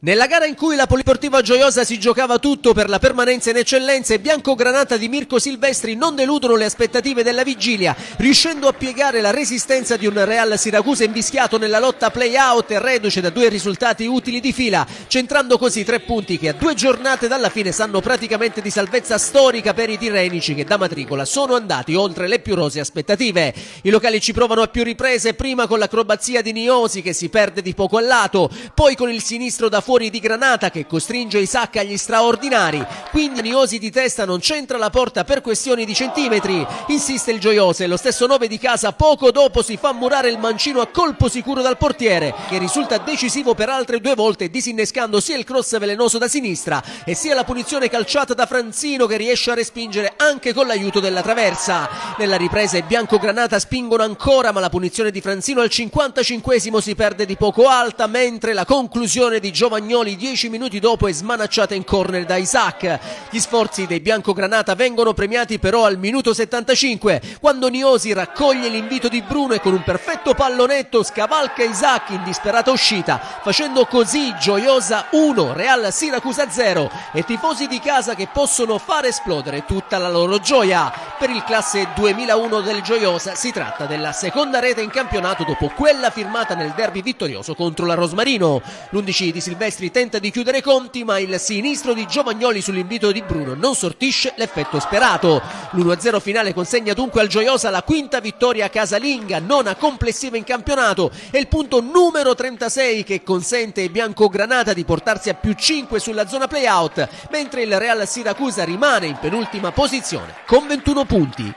Nella gara in cui la Polisportiva Gioiosa si giocava tutto per la permanenza in eccellenza, i biancogranata di Mirko Silvestri non deludono le aspettative della vigilia, riuscendo a piegare la resistenza di un Real Siracusa invischiato nella lotta play-out e reduce da 2 risultati utili di fila, centrando così 3 punti che a 2 giornate dalla fine sanno praticamente di salvezza storica per i tirrenici che da matricola sono andati oltre le più rose aspettative. I locali ci provano a più riprese, prima con l'acrobazia di Niosi che si perde di poco al lato, poi con il sinistro da fuori di Granata che costringe Isaac agli straordinari, quindi Niosi di testa non centra la porta per questioni di centimetri, insiste il Gioiosa e lo stesso 9 di casa poco dopo si fa murare il mancino a colpo sicuro dal portiere che risulta decisivo per altre 2 volte, disinnescando sia il cross velenoso da sinistra e sia la punizione calciata da Franzino che riesce a respingere anche con l'aiuto della traversa. Nella ripresa i biancogranata spingono ancora, ma la punizione di Franzino al 55esimo si perde di poco alta, mentre la conclusione di Giovagnoli 10 minuti dopo è smanacciata in corner da Isaac. Gli sforzi dei biancogranata vengono premiati però al minuto 75, quando Niosi raccoglie l'invito di Bruno e con un perfetto pallonetto scavalca Isaac in disperata uscita, facendo così Gioiosa 1, Real Siracusa 0 e tifosi di casa che possono far esplodere tutta la loro gioia. Per il classe 2001 del Gioiosa si tratta della seconda rete in campionato dopo quella firmata nel derby vittorioso contro la Rosmarino. L'11 di Silvestri tenta di chiudere i conti, ma il sinistro di Giovagnoli sull'invito di Bruno non sortisce l'effetto sperato. L'1-0 finale consegna dunque al Gioiosa la quinta vittoria casalinga, nona complessiva in campionato e il punto numero 36 che consente ai biancogranata di portarsi a più 5 sulla zona play-out, mentre il Real Siracusa rimane in penultima posizione con 21 punti.